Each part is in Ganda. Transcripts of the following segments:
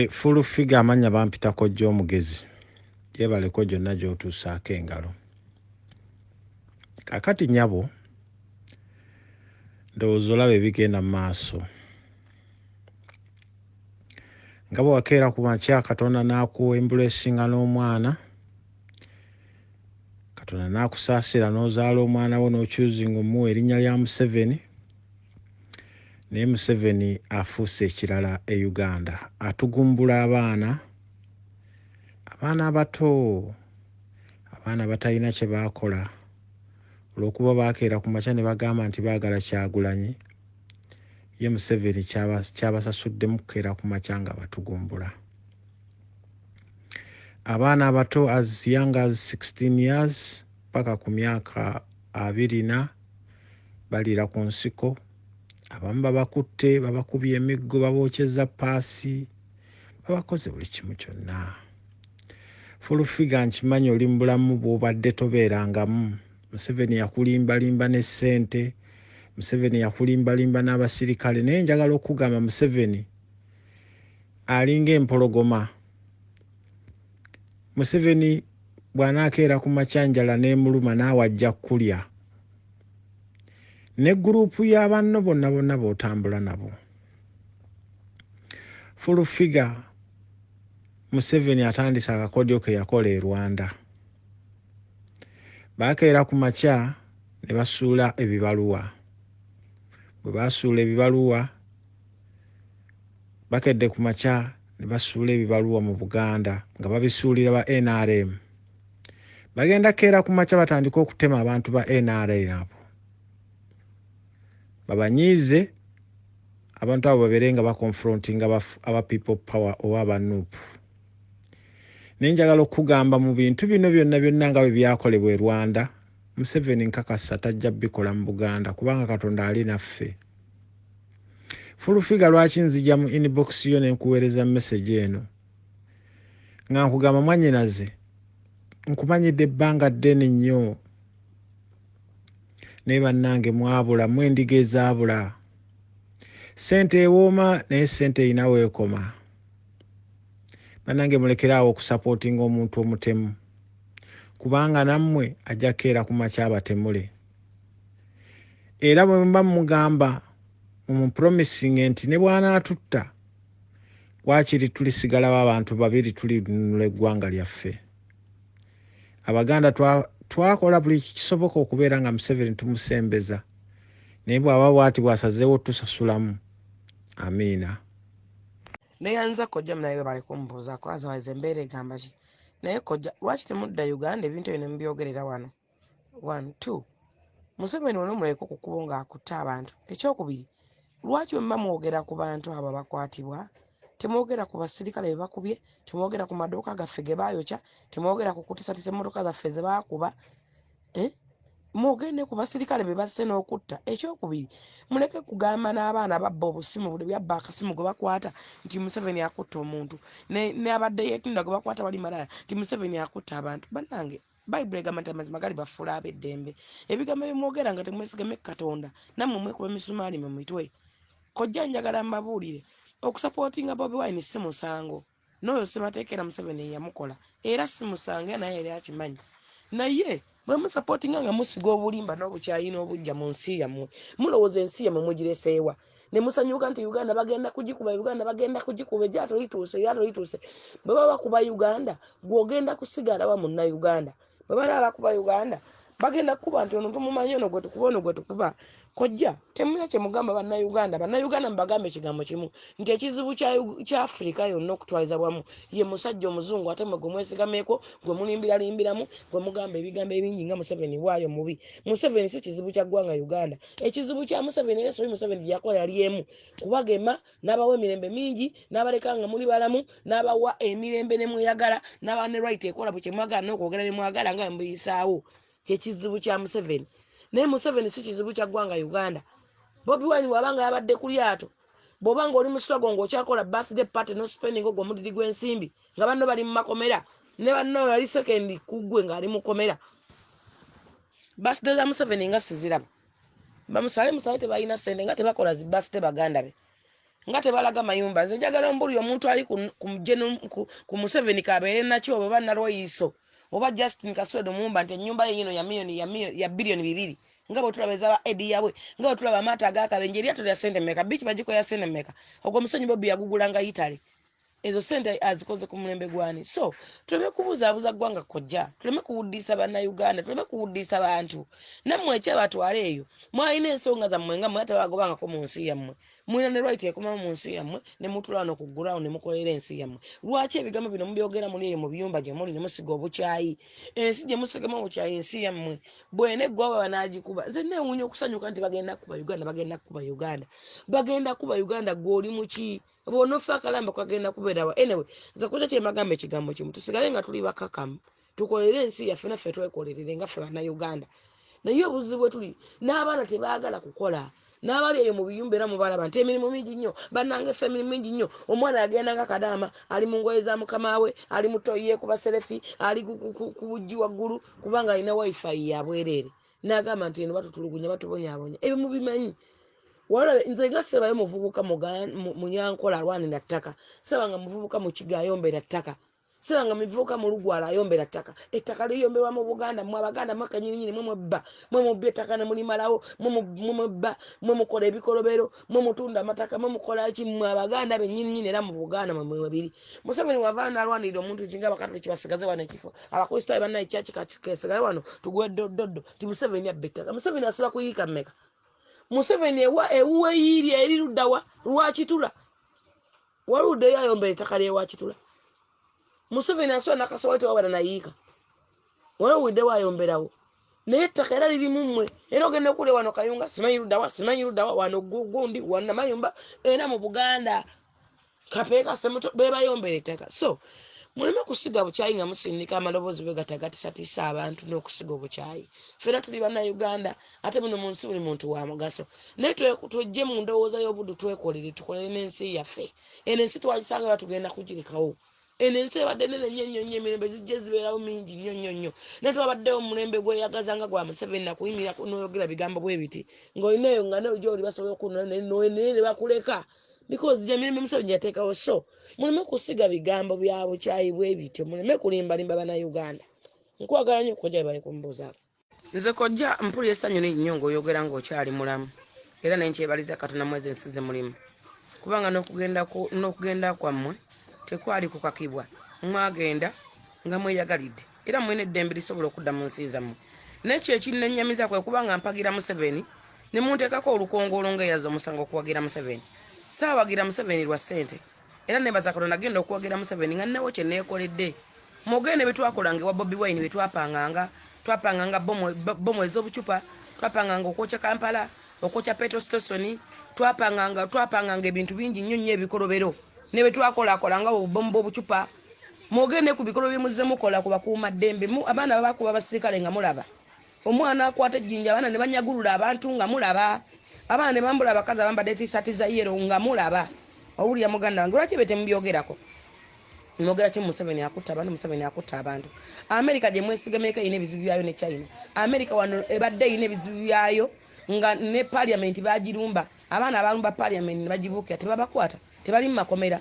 fullfigure amanya bampita Kojja Omugezi. Yebaleko gyonna gy'otuusaako engalo. Kakati nyabo ndowooza olaba ebigenda mu maaso. Nga bwe wakeera ku makya Katonda n'akuwa embulesinga n'omwana, Katonda n'akusaasira n'ozaala omwana wo n'okyuzinga omuwa erinnya lya Museveni. Naye Museveni afuuse ekirala e Uganda, atugumbula abaana abato, abaana batalina kye baakola olw'okuba baakeera ku makya ne bagamba nti baagala Kyagulanyi. Ye Museveni kyabasasuddemu kukeera ku makya nga batugumbula abaana abato as young as 16 years paka ku myaka 24 balira ku nsiko. Abamu babakutte, babakubye emiggo, babookyeza paasi, babakoze buli kimu kyonna. Fullfigure nkimanyi oli mu bulamu bw'obadde tobeerangamu. Museveni yakulimbalimba ne ssente, Museveni yakulimbalimba n'abasirikale, naye njagala okugamba Museveni alinga empologoma. Museveni bw'anaakeera ku makyanjala n'emuluma naawe ajja kulya. Ne guruupu y'abanno bonna b'otambula nabo. Fullfigure Museveni atandise akakodyo ke yakola e Rwanda. Baakeera ku makya ne basuula ebibaluwa. Bwe baasuula ebibaluwa, bakedde ku makya ne basuula ebibaluwa mu Buganda nga babisuulira ba NRM. Bagenda keera ku makya batandika okutema abantu ba NRM abo. Babanyiize abantu abo babeere nga bakonfrontinga aba people power oba abanuupu. Naye njagala okugamba mu bintu bino byonna nga bwe byakolebwa e Rwanda, Museveni nkakasa tajja bikola mu Buganda kubanga Katonda ali naffe. Fullfigure lwaki nzija mu inbox yo ne nkuweereza message eno nga nkugamba mwannyinaze nkumanyidde ebbanga ddene nnyo, naye bannange mwabula, mwendiga ezaabula. Ssente ewooma naye ssente erina weekoma. Bannange mulekeraawo okusapootinga omuntu omutemu kubanga nammwe ajja keera ku makya abatemule. Era bwe mba mugamba mumupromising nti ne bw'anaatutta waakiri tulisigalawo abantu babiri tulinunula eggwanga lyaffe. Abaganda twakola buli kisoboka okubeera nga Museveni tumusembeza, naye bw'aba bw'ati bw'asazeewo tusasulamu. Amiina. Neyanza Kojja naye bali kumbuuza kwaza waize embeera egamba ki. Naye Kojja lwaki temudda Uganda ebintu bino mubyogerera wano? 1 2 Museveni ono muleke okukuba ng'akutta abantu. Ekyokubiri, lwaki mba mwogera ku bantu abo bakwatibwa? Temwogera ku basirikale be bakubye, temwogera ku maduuka gaffe ge baayokya, temwogera ku kutisatisa emmotoka zaffe ze baakuba. Mwogende ku basirikale be basse n'okutta. Ekyokubiri, muleke kugamba n'abaana babba obusimu buli byabba akasimu gwe bakwata nti Museveni akutta omuntu, ne abadde yeetunda gwe bakwata wali malala nti Museveni akutta abantu. Bannange Bayibuli egamba nti amazima gali bafuula ab'eddembe. Ebigambo bimwogera nga temwesigame Katonda, nammwe mwekuba emisumaali mu mitwe. Kojja njagala mbabuulire, okusapootinga Bobi Wine si musango. N'oyo Ssemateekera Museveni yamukola era si musango, naye yali akimanyi. Naye bwe musapootinga nga musiga obulimba n'obukyayi n'obujja mu nsi yammwe, mulowooza ensi yammwe mugireseewa ne musanyuka nti Uganda bagenda kugikuba, Uganda bagenda kugikuba, ejjaato lituuse. Bwe baba bakuba Uganda, gw'ogenda kusigala wa munnayuganda. Bwe balaba bakuba Uganda, bagenda kukuba nti ono tumumanyi, ono gwe tukuba, ono gwe tukuba. Kojja temulina kye mugamba bannayuganda. Bannayuganda mubagambe ekigambo kimu nti ekizibu kya Afrika yonna okutwaliza bwamu ye musajja omuzungu ate mwe gwe mwesigameeko, gwe mulimbiralimbiramu, gwe mugamba ebigambo ebingi nga Museveni bwali omubi. Museveni si kizibu kya ggwanga Uganda. Ekizibu kya Museveni era sobi Museveni gye yakola yali emu kubagema n'abawa emirembe mingi, n'abaleka nga muli balamu, n'abawa emirembe ne mweyagala, n'abawa ne right ekola bwe kye mwagala n'okwogera ne mwagala nga mbuyisaawo. Kyekizibu kya Museveni. Naye Museveni si kizibu kya ggwanga Uganda. Bobi Wine wabanga yabadde ku lyato, bw'obanga oli mu struggle ng'okyakola birthday party no spending ogwo omudidi gw'ensimbi nga banno bali mu makomera ne banno bali sekendi ku ggwe ng'ali mu komera. Birthday za Museveni nga siziraba. Bamusale tebalina ssente nga tebakola zi birthday baganda be. nga tebalaga mayumba nze njagala mbulira omuntu ali ku Museveni kabeere nakyo oba nalwayiso oba Justin Kaswedo mumba nti ennyumba ye yino ya bilioni 2 nga bwe tulaba ezaba edi yabwe nga bwe tulaba amata agakabenje eryato lya sente meka bichi bagiko ya sente meka ogwo Museveni Bobi yagugulanga Italy ezo sente azikoze ku mulembe gwani so tuleme kubuzaabuza ggwanga Kojja tuleme kuwuddisa bannayuganda tuleme kuwuddisa bantu nammwe ekyabatwala eyo mwalina ensonga zammwe nga mwe tabagobangako mu nsi yammwe mulina ne right ekomamu mu nsi yammwe ne mutula wano ku ground ne mukolera ensi yammwe lwaki ebigambo bino mubyogera muli eyo mu biyumba gye muli ne musiga obukyayi ensi gye musigamu obukyayi ensi yammwe bwene eggwawa banagikuba nze neewuunya okusanyuka nti bagenda kuba Uganda gw'oli muki bonofa akalamba kagenda kubeerawo anyway nze kujja kyemagamba ekigambo kimu tusigale nga tuli bakakamu tukolere ensi yaffe naffe twekolerere nga ffe bannayuganda naye obuzibu bwe tuli n'abaana tebaagala kukola n'abali eyo mu biyumba era mubalaba nti emirimu mingi nnyo bannange ffe emirimu mingi nnyo omwana agenda nga kadaama ali mu ngoye za mukama we ali mutoyiye ku baselefi ali ku bujji waggulu kubanga alina wifi ya bwereere n'agamba nti eno batutulugunya batubonyaabonya ebyo mubimanyi wala nze nga sebayo muvubuka munyankola alwanira ttaka sebanga muvubuka mu kiga ayombera ttaka sebanga muvubuka mu lugwala ayombera ttaka ettaka liyomberwa mu Buganda mwe abaganda makanyininyini mwe mubba mwe mubba ettaka ne mulimalawo mwe mubba mwe mukola ebikolobero mwe mutunda amataka mwe mukola ki mwe abaganda bennyininyini era mu Buganda mwe biri Museveni wavaana alwanirira omuntu nti nga bakatoliki basigaze wano ekifo abakristaayo bannaye kyaki kasigale wano tugwe doddo ti Museveni abba ettaka Museveni asobola kuyiika mmeka Museveni ewuwe yiri eri luddawa lwakitula waludde yayombera ettaka lyewakitula Museveni asobola nakasobola tewabala nayiika walawudde wayomberawo naye ettaka era liri mummwe era ogenda okule wano Kayunga simanyi luddawa wano gundi wana mayumba era mu Buganda kapeeka semuto bebayombera ettaka so muleme kusiga bukyayi nga musindika amaloboozi bwe gatagatisatiisa abantu n'okusiga obukyayi fera tuli bannayuganda ate muno mu nsi buli muntu wa mugaso naye tujje mu ndowooza y'obuddu twekolere tukolere n'ensi yaffe eno ensi twagisanga batugenda kugirekawo eno ensi ebadde nene nnyo emirembe zijje zibeerawo mingi nnyo naye twabaddewo omulembe gweyagaza nga gwa Museveni nakuyimira n'oyogera bigambo bwe biti ng'olina eyo nga gy'oli basobola okunaye ne bakuleka because Jenifer Museveni yateekawo so muleme kusiga bigambo bya bukyayi bwe bityo muleme kulimbalimba bannayuganda nkwagala nnyo Kojja bali kumbuuzaako nze Kojja mpulira essanyu nnyo ng'oyogera ng'okyali mulamu era naye nkyebaliza Katonda mwezi ensize mulimu kubanga n'okugenda kwammwe tekwali kukakibwa mwagenda nga mweyagalidde era mwine eddembe lisobola okudda mu nsi zammwe nekyo ekinennyamiza kwe kubanga mpagira Museveni ne munteekako olukongoolo ng'eyaza omusango okuwagira Museveni saawagira Museveni lwa ssente era nebaza Katonda agenda okuwagira Museveni nga nnewo kye neekoledde mugende bye twakolanga ewa Bobi Wine bye twapanganga bomu ez'obucupa twapanganga okwokya Kampala okwokya Petro Station twapanganga ebintu bingi nnyo ebikolobero ne bye twakolakolanga obubomu bw'obucupa mugende ku bikolo bye muzze mukola ku bakuuma ddembe abaana babakuba abasirikale nga mulaba omwana akwata ejjinja abaana ne banyagulula abantu nga mulaba abaana ne bambula abakazi abambadde t-shirt za yero nga mulaba owulira muganda wange lwaki bete mubyogerako mwogera ki Museveni akutta abantu America gye mwesigameko ine ebizibu byayo ne China America wano ebadde ine ebizibu byayo nga ne parliament bagirumba abaana abalumba parliament ne bagibuukira tebabakwata tebali mu makomera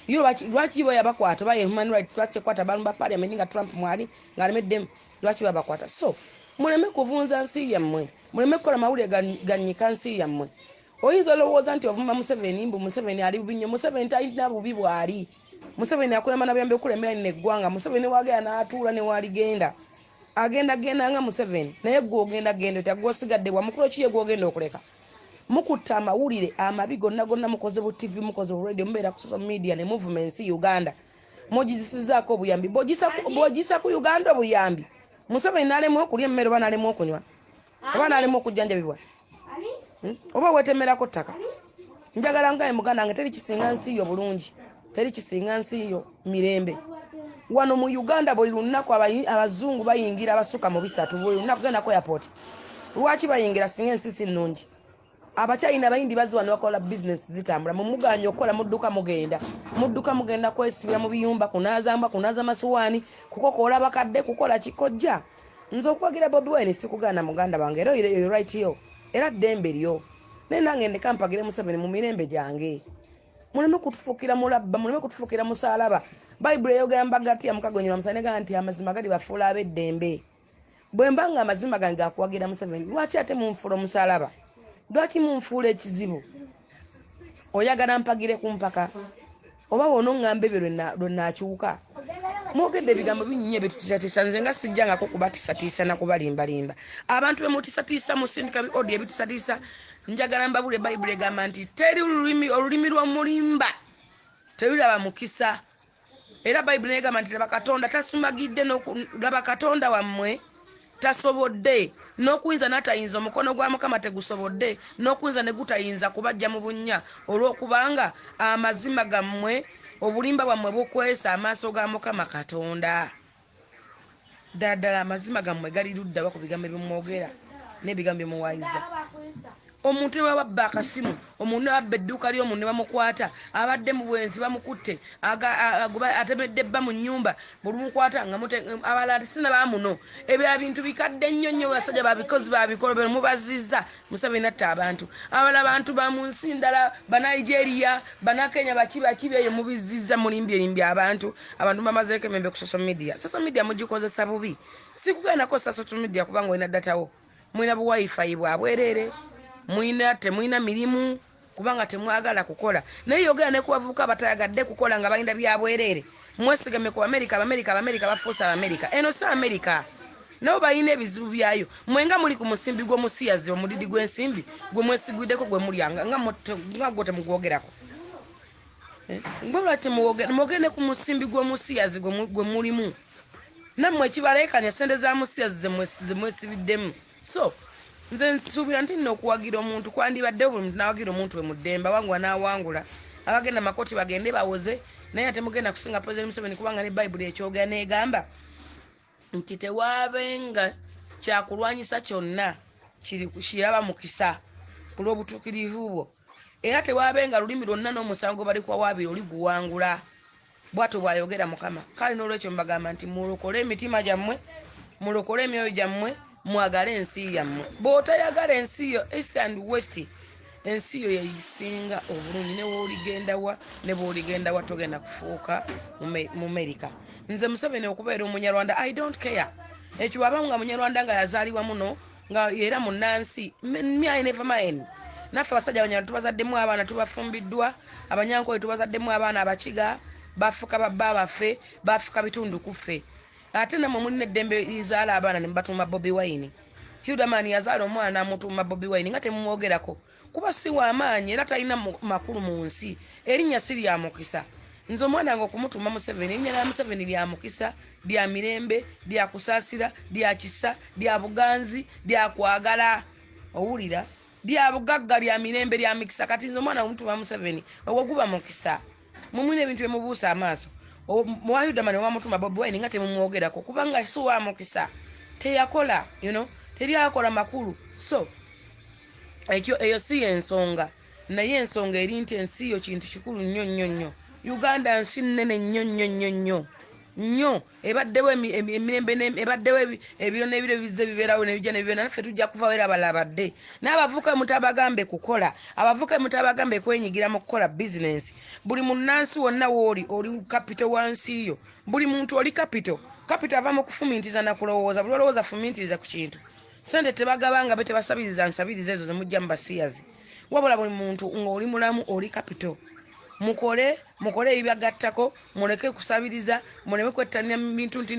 yo lwaki bo yabakwata ba human rights lwaki kwata balumba parliament nga Trump mwali ngalemedde lwaki babakwata so muleme kuvunza nsi yammwe muleme kukola mawulire ganyika nsi yammwe oyinza olowooza nti ovuma Museveni mbu Museveni ali bubi nnyo Museveni talina bubi bwali Museveni akulema nabyambe okulembera n'eggwanga Museveni wagenda n'atuula ne waligenda agenda nga Museveni naye gwe ogenda tagwosigadde wamukulu kiye gwogenda okuleka mukutta amawulire amabi gonna mukoze bu TV mukoze bu radio mbeera ku social media ne movements Uganda mugizisizaako obuyambi bwogisa ku Uganda obuyambi Museveni nalemu okulya emmere oba nalemu okunywa oba nalemu okujjanjabibwa oba wetemerako ttaka njagala ngaye muganda nge teri kisinga nsi yo bulungi teri kisinga nsi yo mirembe wano mu Uganda buli lunaku abazungu bayingira abasuka mu bisatu buli lunaku genda ku airport lwaki bayingira singa ensi si nnungi abachina bayindi bazi wano bakola business zitambula mu muganyo okola mudduka mugenda kwesibira mu biyumba kunaza masuwani kukokola bakadde kukola Kojja nze okwagira Bobi Wine sikugana muganda bange era you right yo era dembe lyo nange ndekampagire Museveni mu mirembe gyange muleme kutufukira mulabba muleme kutufukira musalaba Bible eyogera mbagati ya mukagonyera musanega nti amazima gali bafuula abeddembe bwe mbanga amazima gange gakuwagira Museveni lwaki ate munfuula musalaba lwaki munfuula ekizibu oyagala mpagire ku mpaka oba wono ngambe byo lwenakyuka mwogedde ebigambo binyinyi ebitusatiisa nze nga sijjangako kubatisatiisa na kubalimbalimba abantu bemutisatiisa musindika odi ebitusatiisa njagala mbabule Bible egamba nti teri olulimi lw'omulimba terulaba mukisa era Bible egamba nti laba Katonda tasumagidde laba Katonda wammwe tasobodde n'okuyinza n'atayinza omukono gwa Mukama tegusobodde n'okuyinza ne gutayinza kubajja mu bunnya olw'okubanga amazima gammwe obulimba bwammwe bukwesa amaaso ga Mukama Katonda ddala amazima gammwe gali ludda ku bigambo by'omwogera n'ebigambo byemuwayiza omuntu ne wabba akasimu omuntu abba edduuka ly'omuntu ne bamukwata abadde mu bwenzi bamukutte atemedde bba mu nnyumba bulumukwata nga abalala sina bamuno ebyo bintu bikadde nnyo nnyo basajja babikozi babikolo mubazizza Museveni atta abantu abala abantu ba mu nsi ndala Banigeria Banakenya bakiba eyo mubizizza mulimbye abantu bamazeeko emembe ku social media mugikozesa bubi sikugenda kosa social media kubanga olina datawo mulina bu wifi bwabwerere temulina mirimu kubanga temwagala kukola naye yogera ne kubavubuka batayagadde kukola nga balinda byabwerere mwesigame ku America bafuusa America eno si America nabo balina ebizibu byayo mwenga muli ku musimbi gw'omusiyazi omudidi gw'ensimbi gwe mwesigwiddeko gwe mulyanga nga gwe temugwogerako ngolwa temwogere ku musimbi gw'omusiyazi gwe mulimu nammwe ekibaleekanya sente za musiyazi ze mwesibiddemu so nze nsuubira nti nno okuwagira omuntu kwandibaddewo buli muntu n'awagira omuntu we muddemba wangula n'awangula abagenda makoti bagende bawoze naye ate mugenda kusinga President Museveni kubanga ne Bible ekyogera n'egamba nti tewaabenga kyakulwanyisa kyonna kiraba mukisa ku lw'obutuukirivu bwo era tewaabenga lulimi lwonna n'omusango bali kwawaabira oli guwangula bw'atyo bw'ayogera Mukama kale n'olwekyo mbagamba nti mulokole emitima gyammwe mulokole emyoyo gyammwe mwagale ensi yammwe bw'otayagala ensi yo east and west ensi yo yeyisinga obulungi ne bw'oligenda wa togenda kufuuka mu America nze Museveni okubeera omunyarwanda I don't care ekyo bw'aba nga munyarwanda nga yazaalibwa muno nga era munnansi I never mind naffe abasajja abanyarwanda tubazaddemu abaana tubafumbiddwa abanyankole tubazaddemu abaana abakiga bafuka babba baffe bafuka bitundu kuffe ate namwe mulina eddembe lizaala abaana ne mbatuma Bobi Wine Hildaman yazaala omwana amutuma Bobi Wine nga temumwogerako kuba si w'amaanyi era talina makulu mu nsi erinnya si lya mukisa nze omwana nga okumutuma Museveni erinnya lya Museveni lya mukisa lya mirembe lya kusaasira lya kisa lya buganzi lya kwagala owulira lya bugagga lya mirembe lya mikisa kati nze omwana omutuma Museveni oguba mukisa mumwine ebintu byemubuusa amaaso Hildaman wamutuma Bobi Wine nga temumwogerako kubanga si wa mukisa teyakola teri akola makulu so eyo si ensonga naye ensonga eri nti ensi yo kintu kikulu nnyo Uganda nsi nnene nnyo ebaddewo emirembe ebaddewo ebiro n'ebiro bizze bibeerawo nebijja nebibeera naffe tujja kuvawo era balabadde n'abavuka mutabagambe kukola abavuka mutabagambe kwenyigira mu kukola bizinensi buli munnansi wonna wooli oli kapito wansi yo buli muntu oli kapito ava mu kufumiintiriza nakulowooza buli olowooza fumiintiriza ku kintu sente tebagabanga be tebasabiriza nsabiriza ezo zemujja mu basiyazi wabula buli muntu ng'oli mulamu oli kapito mukole ebyagattako muleke kusabiriza muleme kwettanira bintu nti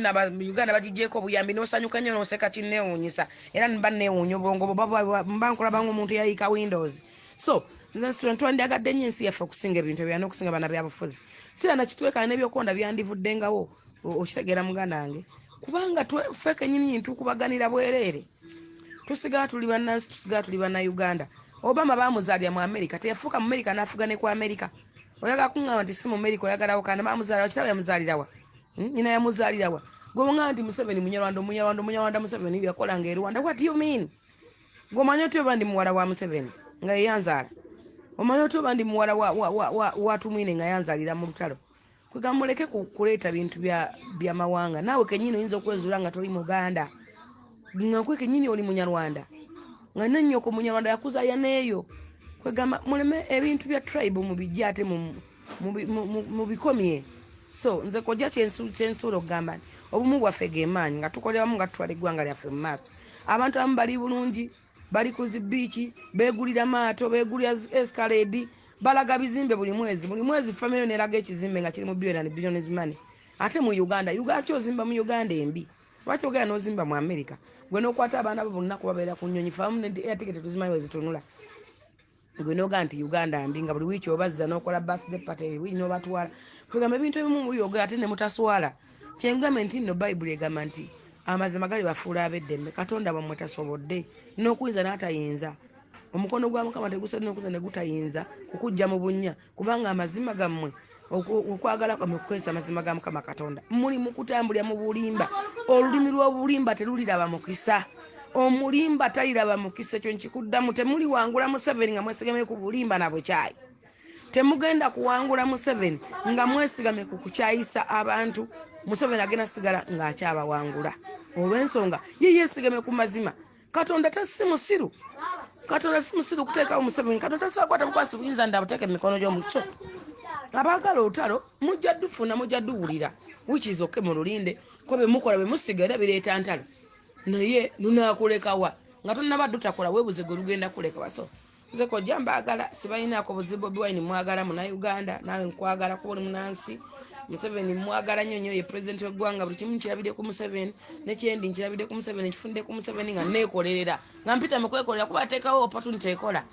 Uganda bagigyeko obuyambi n'osanyuka nnyo n'oseka kinneewuunyisa era niba neewuunya obwongo mba nkulabanga omuntu yayika Windows so nze nsula twandiyagadde nnyo ensi yaffe okusinga ebintu ebyo n'okusinga bana byabufuzi sira nakitwekana n'ebyokonda byandivuddengawo okitegeera muganda wange kubanga ffe kennyini ntukubaganira bwereere tusigala tuli bannansi tusigala tuli bannauganda Obama bamuzaalira mu America teyafuuka mu America n'afuga ne ku America oyaga kuŋŋamba nti si mu America oyagalawo kandi bamuzaalira kitawe yamuzaalirawa nyina yamuzaalirawa gwe muŋŋamba nti Museveni munyarwanda Museveni byakolanga e Rwanda what do you mean gwomanyi oti oba ndi muwala wa Museveni nga yeyanzaala omanyi oti oba ndi muwala wa Tumwine nga yanzaalira mu lutalo kwegamba muleke kuleeta bintu bya mawanga naawe kennyini oyinza okwezuula nga toli Muganda nga kwe kennyini oli munyarwanda nga nannyoko munyarwanda yakuzaaya neeyo kwegamba muleme ebintu bya tribe mubijja ate mu bikomye. So nze Kojja kyensuula okugamba nti obumu bwaffe gemaanyi nga tukoleramu nga tutwala eggwanga lyaffe mu maaso. Abantu abamu bali bulungi, bali ku zibiiki, beegulira maato, beegulira escalade, balaga bizimbe buli mwezi family neraga ekizimbe nga kiri mu billion money. Ate mu Uganda kyozimba mu Uganda embi. Lwaki ogenda n'ozimba mu America? Gwe n'okwata abaana bo bonna kubabeera ku nnyonyi famu ne etiketi tuzimanyi wezitunula. Gwe n'oga nti Uganda mbi nga buli wiiki obazza n'okola birthday party wiiki n'obatwala. Kwegamba ebintu ebimu buyogera ate ne mutaswala. Kyengamba nti nno Bayibuli egamba nti amazima gali bafuula ab'eddembe. Katonda bamwe tasobodde n'okuyinza n'atayinza. Omukono gwa Mukama tegusadde n'okuyinza ne gutayinza kukujja mu bunnya kubanga amazima gammwe okwagala kwammwe kukozesa amazima ga Mukama Katonda. Muli mu kutambulira mu bulimba. Olulimi lw'obulimba teruliraba mukisa. Omulimba tayiraba mukisa. Ekyo nkikuddamu. Temuli wangula Museveni nga mwesigamye ku bulimba na bukyayi. Temugenda kuwangula Museveni nga mwesigamye ku kukyayisa abantu. Museveni agenda sigala ng'akyabawangula. Olw'ensonga ye yeesigamye ku mazima. Katonda tasi musiru. Katonda si musiru kuteekawo Museveni. Katonda tasakwata bukwasi buyinza ndabuteeke mu mikono gy'omuso. Abaagala olutalo mujja dufuna mujja duwulira. Which is okay mu lulinde. Ko be mukola be musiga era bireeta ntalo. Naye lunaakulekawa nga tonnabadde takola weebuze gwe lugenda kulekawa. So nze Kojja mbaagala sibalinaako buzibu Bobi mwagala muna Uganda naawe nkwagala kuba oli munansi. Museveni mwagala nnyo ye president w'eggwanga buli kimu nkirabidde ku Museveni nekyendi nkirabidde ku Museveni nkifundde ku Museveni nga neekolerera nga mpita mu kwekolera kuba ateekawo opportunity ekola.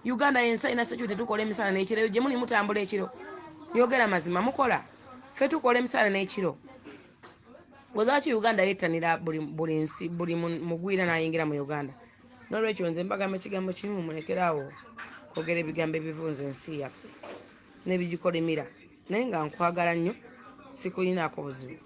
Uganda yensi alina security tukola emisana n'ekiro gye muli mutambula ekiro. Yogera mazima mukola ffe tukola emisana n'ekiro. Lwaki Uganda yettanira buli nsi buli mugwira n'ayingira mu Uganda. N'olwekyo nze mbagamba ekigambo kimu mulekeraawo kwogera ebigambo ebivunza ensi yaffe n'ebigikolimira. Naye nga nkwagala nnyo sikuyinaako buzibu.